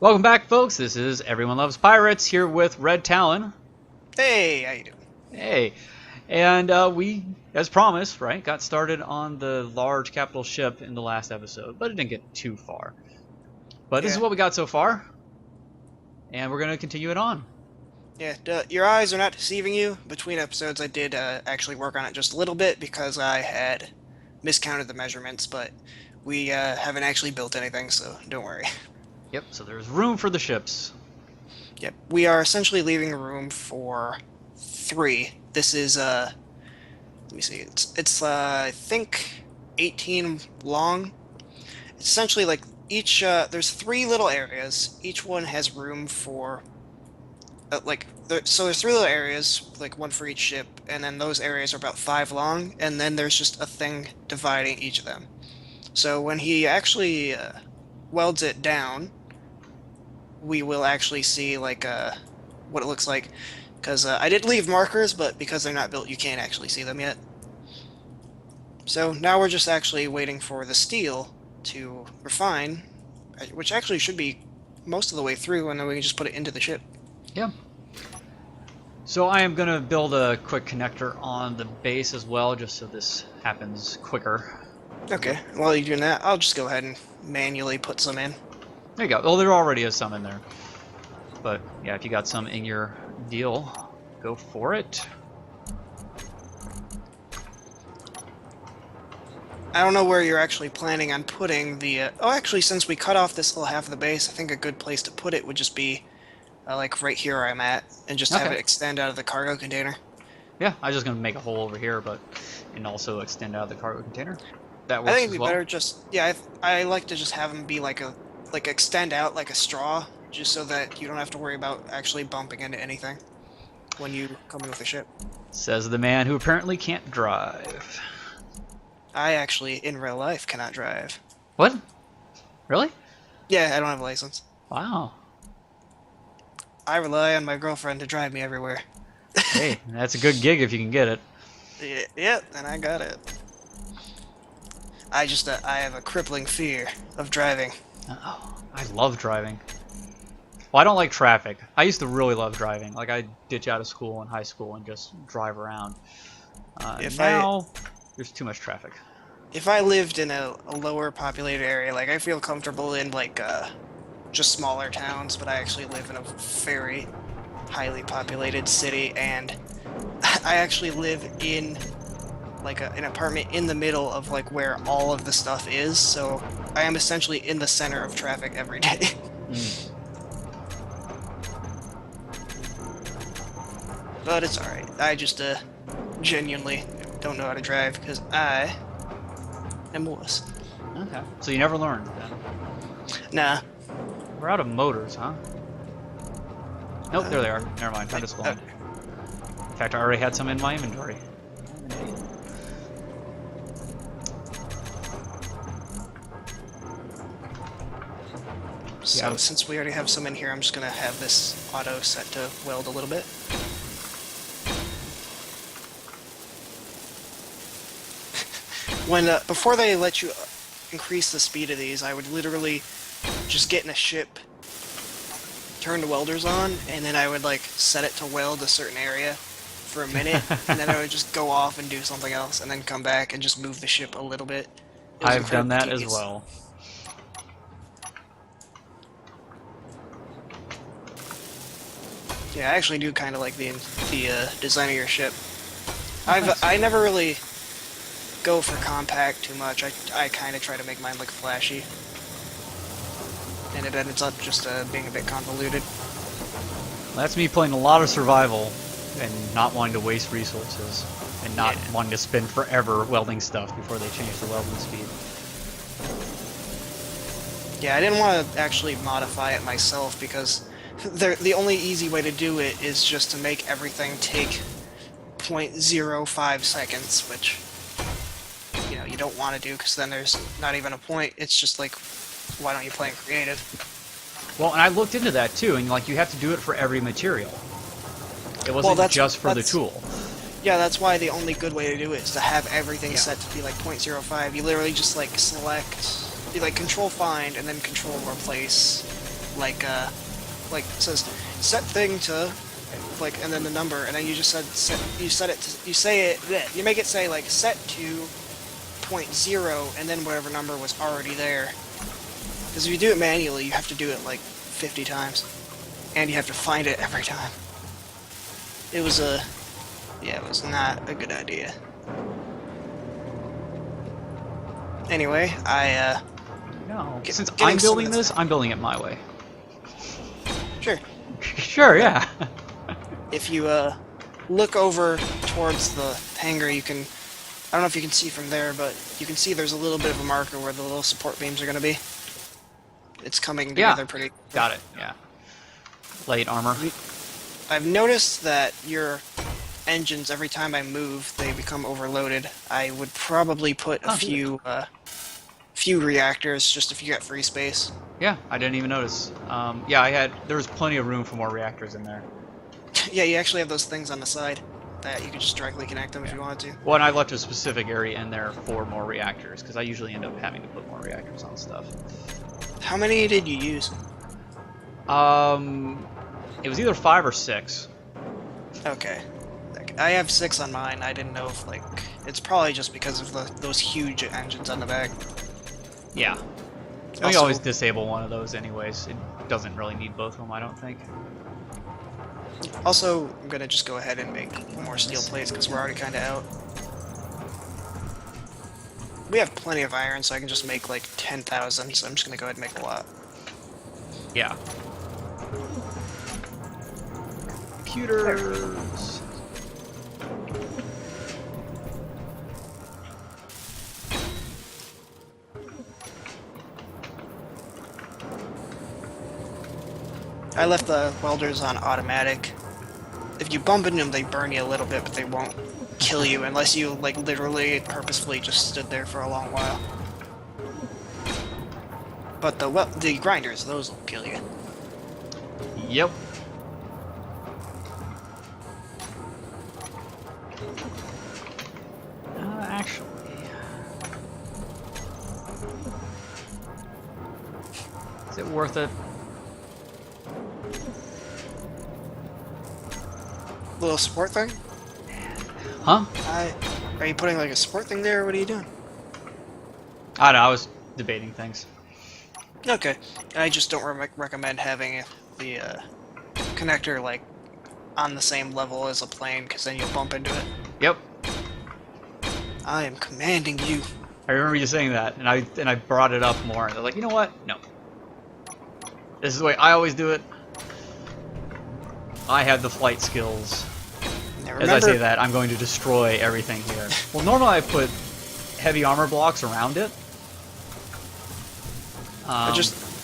Welcome back, folks. This is Everyone Loves Pirates here with Red Talon. Hey, how you doing? Hey, and we, as promised, right, got started on the large capital ship in the last episode, but it didn't get too far. But this is what we got so far, and we're going to continue it on. Yeah, your eyes are not deceiving you. Between episodes, I did actually work on it just a little bit because I had miscounted the measurements, but we haven't actually built anything, so don't worry. Yep, so there's room for the ships. Yep, we are essentially leaving room for 3. This is, let me see, it's I think 18 long. It's essentially like each, there's 3 little areas. Each one has room for, so there's 3 little areas, like one for each ship, and then those areas are about 5 long, and then there's just a thing dividing each of them. So when he actually welds it down, we will actually see like what it looks like, because I did leave markers, but because they're not built, you can't actually see them yet. So now we're just actually waiting for the steel to refine, which actually should be most of the way through, and then we can just put it into the ship. Yeah. So I am going to build a quick connector on the base as well, just so this happens quicker. Okay, while you're doing that, I'll just go ahead and manually put some in. There you go. Well, there already is some in there. But, yeah, if you got some in your deal, go for it. I don't know where you're actually planning on putting the... oh, actually, since we cut off this little half of the base, I think a good place to put it would just be, like, right here where I'm at, and just have it extend out of the cargo container. Yeah, I was just going to make a hole over here, and also extend out of the cargo container. That works I think it'd be well. better just... yeah, I like to just have them be like a... like extend out like a straw, just so that you don't have to worry about actually bumping into anything when you come in with the ship. Says the man who apparently can't drive. I actually, in real life, cannot drive. What? Really? Yeah, I don't have a license. Wow. I rely on my girlfriend to drive me everywhere. Hey, that's a good gig if you can get it. Yeah, and I got it. I just, I have a crippling fear of driving. Oh, I love driving. Well, I don't like traffic. I used to really love driving. Like, I'd ditch out of school in high school and just drive around. Now, there's too much traffic. If I lived in a lower populated area, like, I feel comfortable in, like, just smaller towns, but I actually live in a very highly populated city, and I actually live in, like, an apartment in the middle of, like, where all of the stuff is, so I am essentially in the center of traffic every day. But it's alright. I just, genuinely don't know how to drive, because I am a wuss. Okay. So you never learned, then? Nah. We're out of motors, huh? Nope, there they are. Never mind. Time to spawn. In fact, I already had some in my inventory. So since we already have some in here, I'm just gonna have this auto set to weld a little bit. When before they let you increase the speed of these, I would literally just get in a ship, turn the welders on, and then I would like set it to weld a certain area for a minute, and then I would just go off and do something else, and then come back and just move the ship a little bit. I've done that as well. Yeah, I actually do kind of like the design of your ship. I never really go for compact too much. I kind of try to make mine look flashy, and it ends up just being a bit convoluted. That's me playing a lot of survival and not wanting to waste resources and not wanting to spend forever welding stuff before they change the welding speed. Yeah, I didn't want to actually modify it myself because the only easy way to do it is just to make everything take 0.05 seconds, which, you know, you don't want to do because then there's not even a point. It's just like, why don't you play in creative? Well, and I looked into that too, and like you have to do it for every material. It wasn't just for the tool. Yeah, that's why the only good way to do it is to have everything set to be like 0.05. You literally just like select, you like control find and then control replace like it says set thing to, like, and then the number, and then you just you make it say like set to 0.0 and then whatever number was already there. Because if you do it manually, you have to do it like 50 times, and you have to find it every time. It was it was not a good idea. Anyway, no. Since I'm building this, I'm building it my way. Sure. Sure, yeah. If you look over towards the hangar, you can, I don't know if you can see from there, but you can see there's a little bit of a marker where the little support beams are going to be. It's coming together pretty quick. Got it, yeah. Light armor. I've noticed that your engines, every time I move, they become overloaded. I would probably put a few reactors, just if you got free space. Yeah, I didn't even notice. Yeah, there was plenty of room for more reactors in there. Yeah, you actually have those things on the side that you could just directly connect them if you wanted to. Well, and I left a specific area in there for more reactors, because I usually end up having to put more reactors on stuff. How many did you use? It was either 5 or 6. Okay. I have 6 on mine. I didn't know if, like, it's probably just because of those huge engines on the back. Yeah. We always disable one of those anyways. It doesn't really need both of them, I don't think. Also, I'm gonna just go ahead and make more steel plates because we're already kind of out. We have plenty of iron, so I can just make like 10,000, so I'm just gonna go ahead and make a lot. Yeah. Computers. I left the welders on automatic. If you bump into them, they burn you a little bit, but they won't kill you unless you, like, literally, purposefully just stood there for a long while. But the grinders, those will kill you. Yep. Actually... Is it worth it? Little support thing? Huh? Are you putting like a support thing there, or what are you doing? I don't know, I was debating things. Okay. I just don't recommend having the connector like on the same level as a plane, because then you'll bump into it. Yep. I am commanding you. I remember you saying that, and I brought it up more, and they're like, you know what? No. This is the way I always do it. I have the flight skills. As I say that, I'm going to destroy everything here. Well, normally I put heavy armor blocks around it.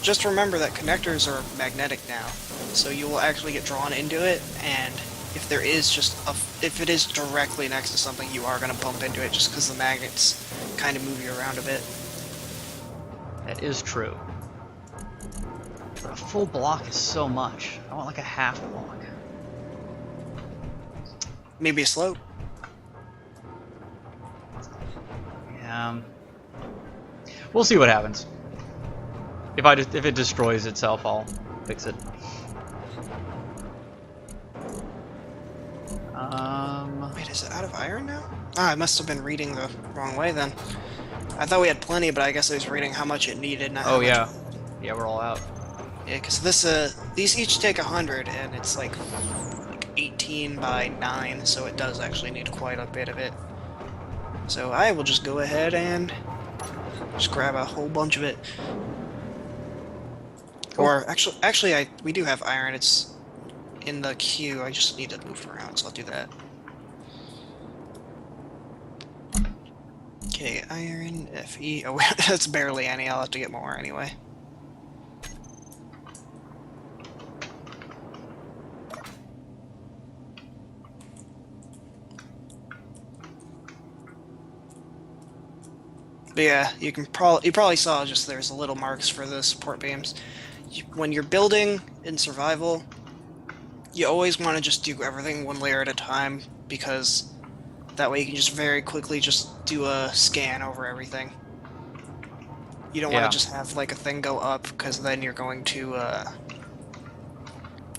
Just remember that connectors are magnetic now, so you will actually get drawn into it, and if there is if it is directly next to something, you are going to bump into it just because the magnets kind of move you around a bit. That is true. But a full block is so much. I want like a half block. Maybe a slope. Yeah. We'll see what happens. If it destroys itself, I'll fix it. Wait, is it out of iron now? Ah, I must have been reading the wrong way then. I thought we had plenty, but I guess I was reading how much it needed, not how much. Yeah. Yeah, we're all out. Yeah, because these each take 100, and it's like 18 by 9, so it does actually need quite a bit of it. So I will just go ahead and just grab a whole bunch of it. Cool. Or actually, we do have iron. It's in the queue. I just need to move it around, so I'll do that. Okay, iron, Fe. Oh, that's barely any. I'll have to get more anyway. But yeah, you probably saw just there's little marks for the support beams. When you're building in survival, you always want to just do everything one layer at a time, because that way you can just very quickly just do a scan over everything. You don't want to just have like a thing go up, because then you're going to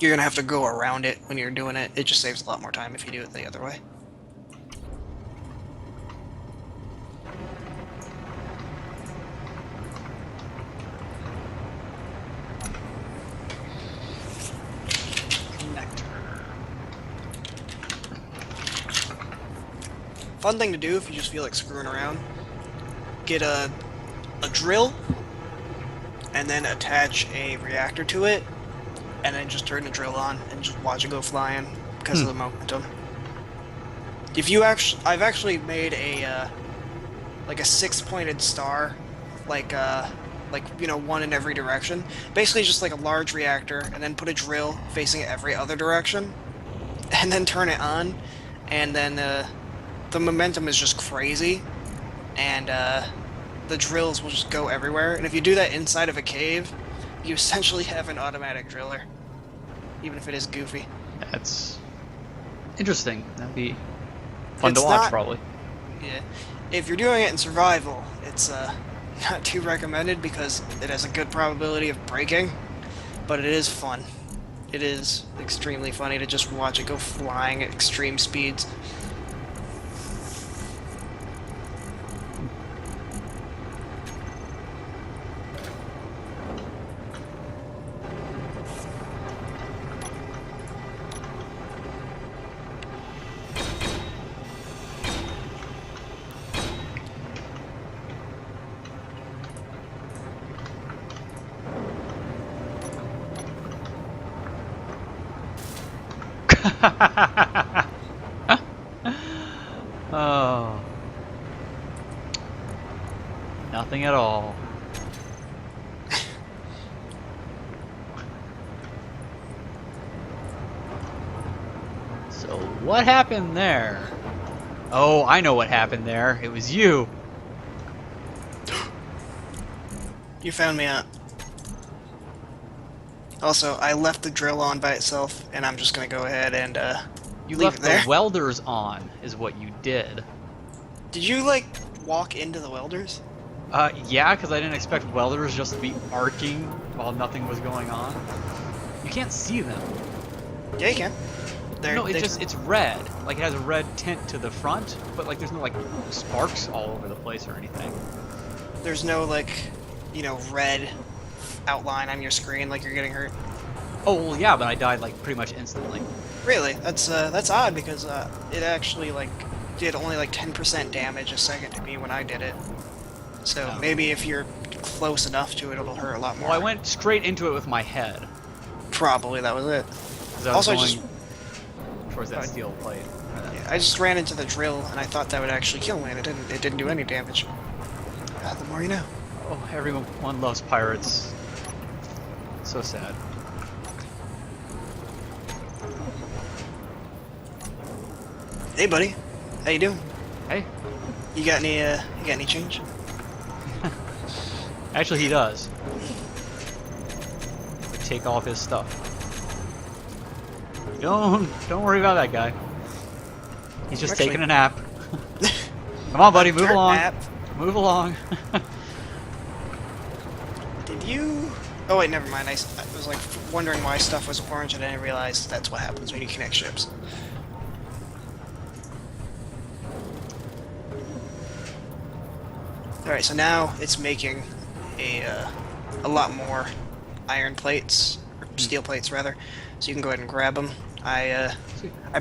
have to go around it when you're doing it. It just saves a lot more time if you do it the other way. Fun thing to do if you just feel like screwing around. Get a drill, and then attach a reactor to it, and then just turn the drill on and just watch it go flying because of the momentum. If you I've actually made a like a 6-pointed star, like you know, one in every direction. Basically, just like a large reactor, and then put a drill facing it every other direction, and then turn it on, and then the momentum is just crazy, and the drills will just go everywhere. And if you do that inside of a cave, you essentially have an automatic driller, even if it is goofy. That's interesting. That'd be fun to watch, probably. Yeah. If you're doing it in survival, it's not too recommended because it has a good probability of breaking, but it is fun. It is extremely funny to just watch it go flying at extreme speeds. Oh. Nothing at all. So what happened there? Oh, I know what happened there. It was you. You found me out. Also, I left the drill on by itself, and I'm just gonna go ahead and you leave left it there. The welders on, is what you did. Did you like walk into the welders? Yeah, because I didn't expect welders just to be arcing while nothing was going on. You can't see them. Yeah, you can. No, it's red. Like it has a red tint to the front, but like there's no like sparks all over the place or anything. There's no like, you know, red outline on your screen like you're getting hurt. Oh well, yeah, but I died like pretty much instantly. Really? That's odd because it actually like did only like 10% damage a second to me when I did it. So maybe if you're close enough to it, it'll hurt a lot more. Well, I went straight into it with my head. Probably that was it. Also, just towards that steel plate. Yeah, I just ran into the drill and I thought that would actually kill me, and it didn't. It didn't do any damage. The more you know. Oh, everyone loves pirates. So sad. Hey, buddy. How you doing? Hey. You got any change? Actually, he does. Take all of his stuff. Don't worry about that guy. He's just taking a nap. Come on, buddy, move along. Move along. Did you? Oh wait, never mind. I was like wondering why stuff was orange, and I didn't realize that's what happens when you connect ships. All right, so now it's making a lot more iron plates, or steel plates rather. So you can go ahead and grab them. I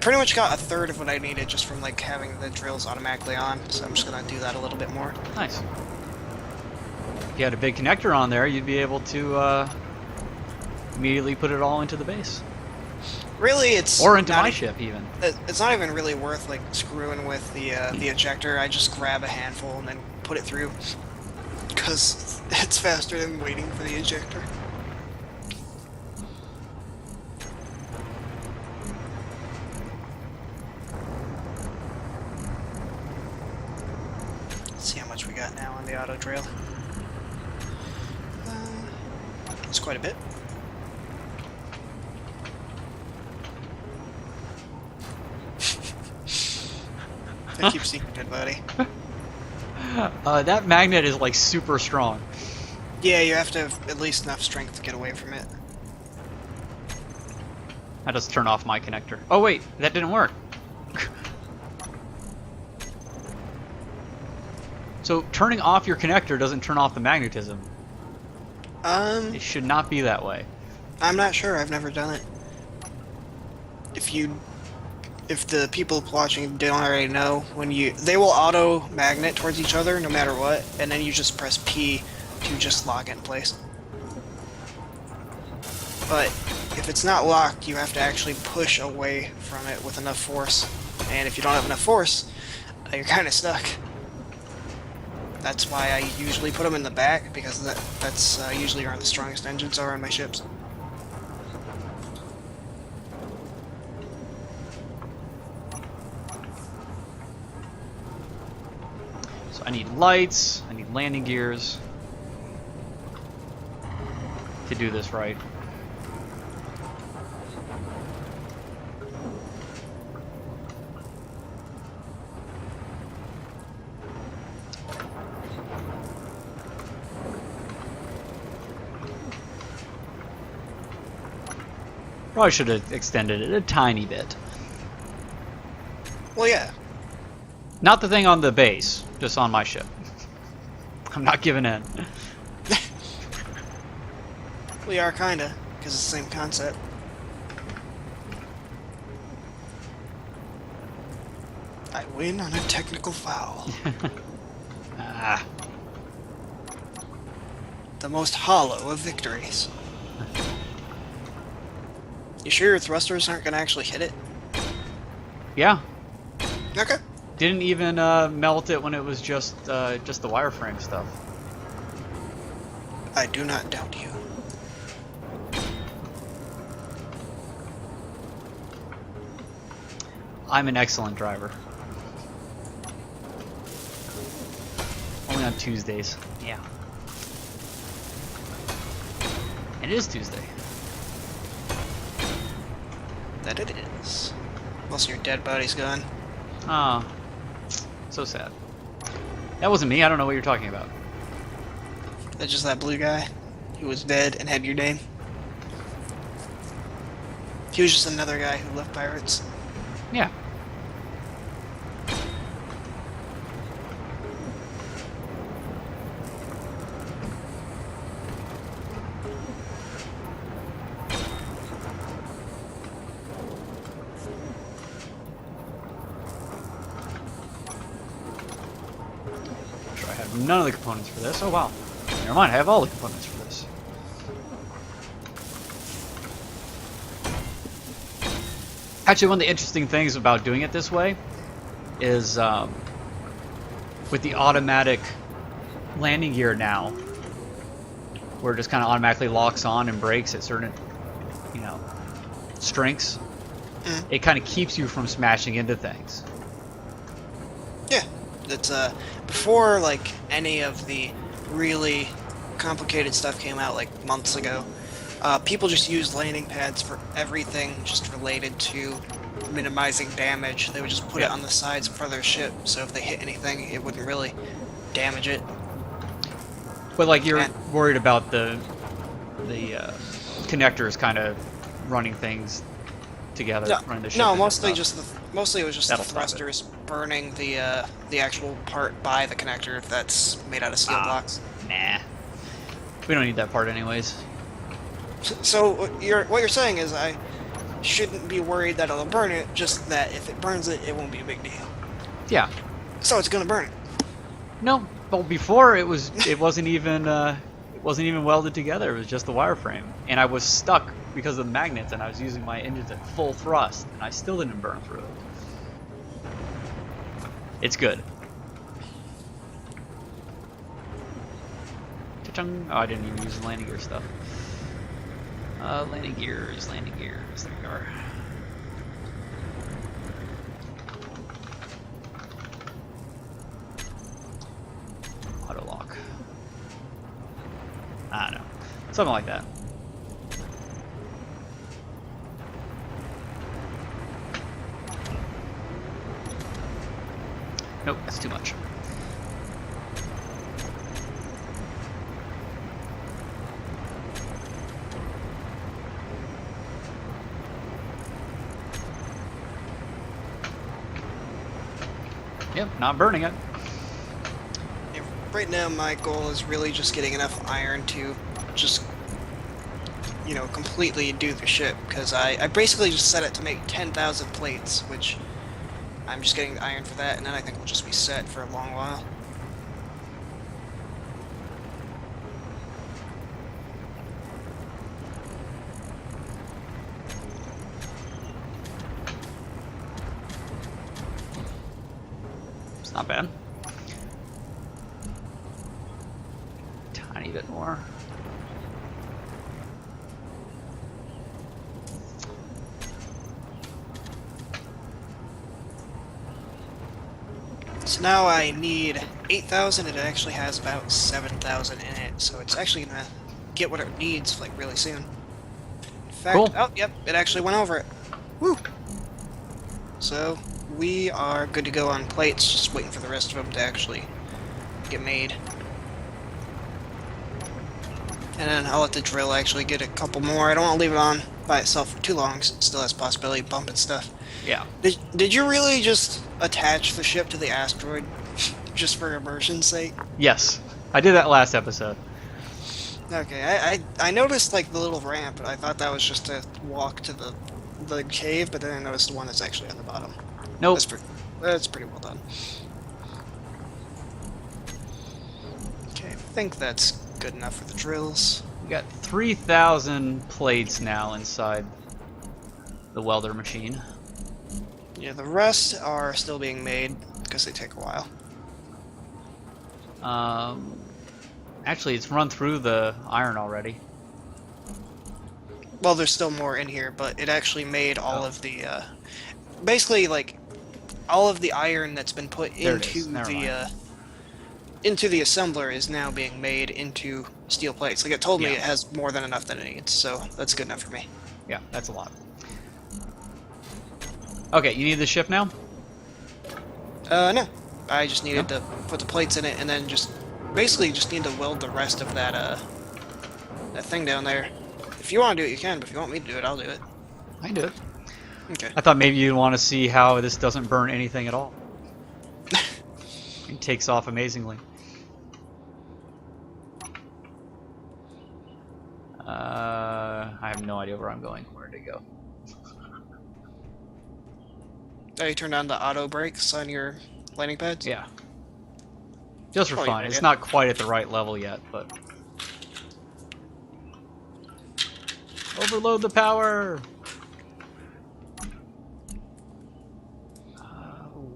pretty much got a third of what I needed just from like having the drills automatically on. So I'm just gonna do that a little bit more. Nice. If you had a big connector on there, you'd be able to immediately put it all into the base. Really, it's or into my ship even. It's not even really worth like screwing with the ejector. I just grab a handful and then put it through, because it's faster than waiting for the ejector. Let's see how much we got now on the auto drill. It's quite a bit. I keep seeing it, buddy. That magnet is like super strong. Yeah, you have to have at least enough strength to get away from it. I just turn off my connector. Oh wait, that didn't work. So turning off your connector doesn't turn off the magnetism. It should not be that way. I'm not sure. I've never done it. If the people watching don't already know, they will auto magnet towards each other no matter what, and then you just press P to just lock it in place. But if it's not locked, you have to actually push away from it with enough force. And if you don't have enough force, you're kind of stuck. That's why I usually put them in the back, because that's usually where the strongest engines are on my ships. So I need lights, I need landing gears to do this right. Probably should have extended it a tiny bit. Well, yeah. Not the thing on the base, just on my ship. I'm not giving in. We are kinda, because it's the same concept. I win on a technical foul. Ah. The most hollow of victories. You sure your thrusters aren't gonna actually hit it? Yeah. Okay. Didn't even melt it when it was just the wireframe stuff. I do not doubt you. I'm an excellent driver. Only on Tuesdays. Yeah. And it is Tuesday. That it is. Most of your dead body's gone. Ah. So sad. That wasn't me. I don't know what you're talking about. That's just that blue guy who was dead and had your name. He was just another guy who left pirates. Yeah. Sure, I have none of the components for this. Oh wow. Never mind, I have all the components for this. Actually, one of the interesting things about doing it this way is with the automatic landing gear now, where it just kind of automatically locks on and brakes at certain, strengths. It kind of keeps you from smashing into things. Yeah, it's before like any of the really complicated stuff came out like months ago. People just used landing pads for everything just related to minimizing damage. They would just put it on the sides for their ship, so if they hit anything, it wouldn't really damage it. But like you're worried about the connectors kind of running things together, running the ship. No, mostly it was just the That'll stop it. thrusters burning the actual part by the connector that's made out of steel blocks. Nah, we don't need that part anyways. So what you're saying is I shouldn't be worried that it'll burn it, just that if it burns it, it won't be a big deal. Yeah. So it's gonna burn it. No, well before it wasn't even welded together. It was just the wireframe, and I was stuck because of the magnets, and I was using my engines at full thrust, and I still didn't burn through it. It's good. Cha-chung. Oh, I didn't even use the landing gear stuff. Landing gears. There we are. Auto lock. I don't know. Something like that. Nope, that's too much. Yep, not burning it. Yeah, right now, my goal is really just getting enough iron to just, you know, completely do the ship, because I basically just set it to make 10,000 plates, which I'm just getting the iron for that, and then I think we'll just be set for a long while. It's not bad. Tiny bit more. So now I need 8,000, and it actually has about 7,000 in it, so it's actually gonna get what it needs, like, really soon. In fact, Cool. oh, yep, it actually went over it. Woo! So, we are good to go on plates, just waiting for the rest of them to actually get made. And then I'll let the drill actually get a couple more. I don't want to leave it on by itself for too long, because it still has possibility of bumping stuff. Yeah. Did you really just attach the ship to the asteroid just for immersion's sake? Yes. I did that last episode. Okay, I noticed like the little ramp, but I thought that was just to walk to the cave, but then I noticed the one that's actually on the bottom. Nope. That's pretty well done. Okay, I think that's good enough for the drills. We got 3,000 plates now inside the welder machine. Yeah, the rest are still being made because they take a while. Actually, it's run through the iron already. Well, there's still more in here, but it actually made all of the, basically, like, all of the iron that's been put into the assembler is now being made into steel plates. Like, it told me it has more than enough than it needs, so that's good enough for me. Yeah, that's a lot. Okay, you need the ship now? No. I just needed to put the plates in it, and then basically just need to weld the rest of that thing down there. If you want to do it, you can, but if you want me to do it, I'll do it. I can do it. Okay. I thought maybe you'd want to see how this doesn't burn anything at all. It takes off amazingly. I have no idea where I'm going. Where to go? Oh, you turned on the auto brakes on your landing pads? Yeah. Just for Probably fun. good It's idea. not quite at the right level yet, but... Overload the power!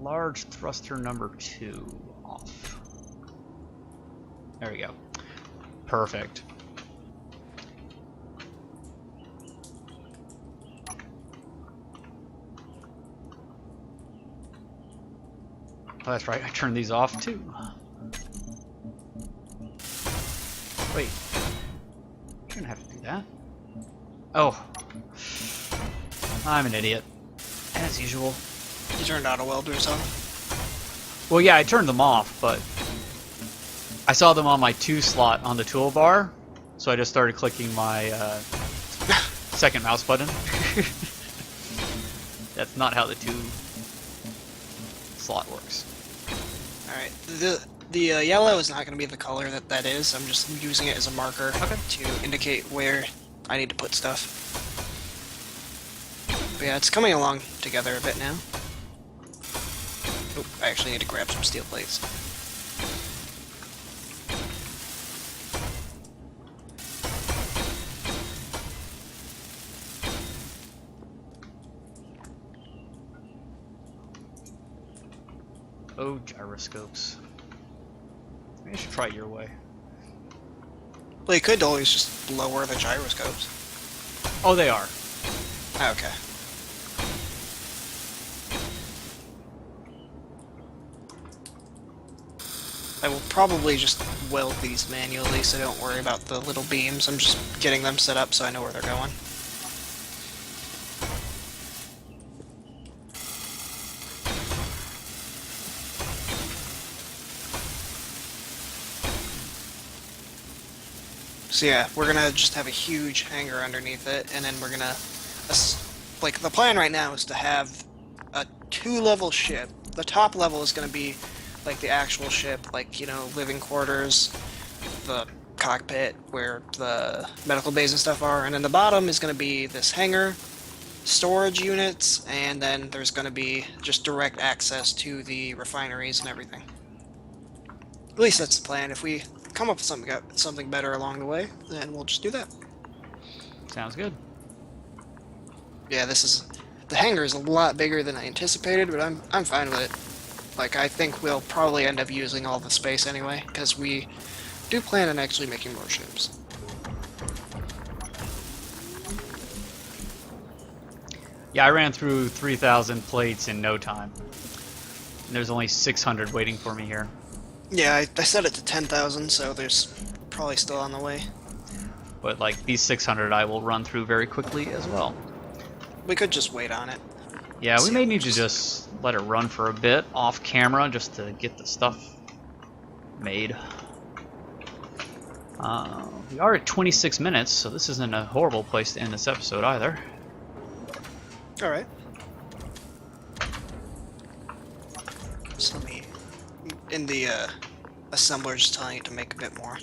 Large thruster number 2 off. There we go. Perfect. Oh, that's right. I turned these off too. Wait. I shouldn't have to do that. Oh. I'm an idiot. As usual. You turned auto welders on? Well, yeah, I turned them off, but I saw them on my 2 slot on the toolbar, so I just started clicking my second mouse button. That's not how the 2 slot works. Alright, the yellow is not going to be the color that is. I'm just using it as a marker to indicate where I need to put stuff. But yeah, it's coming along together a bit now. Oh, I actually need to grab some steel plates. Oh, gyroscopes. Maybe I should try it your way. Well, you could always just lower the gyroscopes. Oh, they are. Okay. I will probably just weld these manually, so don't worry about the little beams. I'm just getting them set up so I know where they're going. So yeah, we're gonna just have a huge hangar underneath it, and then we're gonna... Like, the plan right now is to have a 2-level ship the top level is going to be like the actual ship, like, you know, living quarters, the cockpit where the medical bays and stuff are, and then the bottom is going to be this hangar, storage units, and then there's going to be just direct access to the refineries and everything. At least that's the plan. If we come up with something better along the way, then we'll just do that. Sounds good. Yeah, the hangar is a lot bigger than I anticipated, but I'm fine with it. Like, I think we'll probably end up using all the space anyway, because we do plan on actually making more ships. Yeah, I ran through 3,000 plates in no time. And there's only 600 waiting for me here. Yeah, I set it to 10,000, so there's probably still on the way. But like these 600 I will run through very quickly as well. We could just wait on it. Yeah, we may need to just let it run for a bit off camera just to get the stuff made. We are at 26 minutes, so this isn't a horrible place to end this episode either. Alright. So let me... In the assembler, just telling it to make a bit more.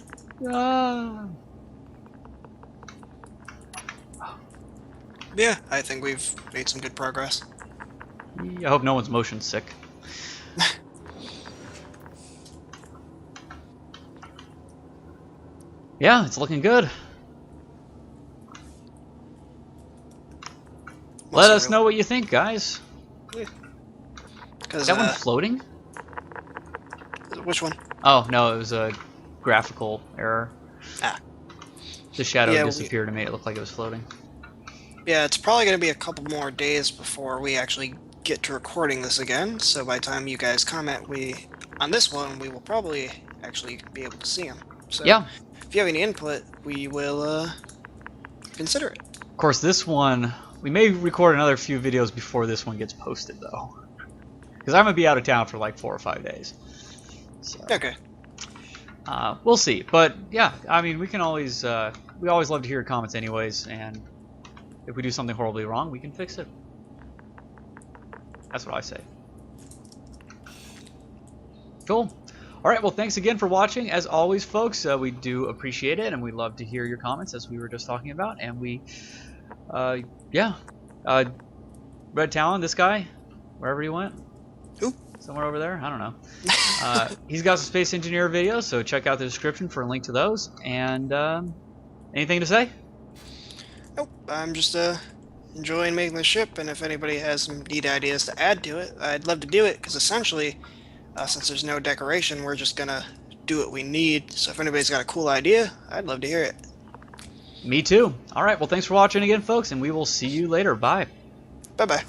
Yeah, I think we've made some good progress. I hope no one's motion sick. Yeah, it's looking good. Let us know what you think, guys. Yeah. Is that one floating? Which one? Oh, no, it was a graphical error. Ah. The shadow disappeared and made it look like it was floating. Yeah, it's probably going to be a couple more days before we actually get to recording this again, so by the time you guys comment on this one, we will probably actually be able to see them. So yeah. If you have any input, we will consider it. Of course, this one, we may record another few videos before this one gets posted, though. Because I'm going to be out of town for like 4 or 5 days. So, okay. We'll see. But, yeah, I mean, we can always, we always love to hear your comments anyways, and if we do something horribly wrong, we can fix it. That's what I say. Cool. Alright, well, thanks again for watching. As always, folks, we do appreciate it, and we love to hear your comments, as we were just talking about. And we, yeah. Red Talon, this guy, wherever he went. Who? Somewhere over there? I don't know. He's got some Space Engineer videos, so check out the description for a link to those. And, anything to say? Nope. I'm just, enjoying making the ship, and if anybody has some neat ideas to add to it, I'd love to do it, because essentially... since there's no decoration, we're just gonna do what we need. So if anybody's got a cool idea, I'd love to hear it. Me too. Alright, well, thanks for watching again, folks, and we will see you later. Bye. Bye-bye.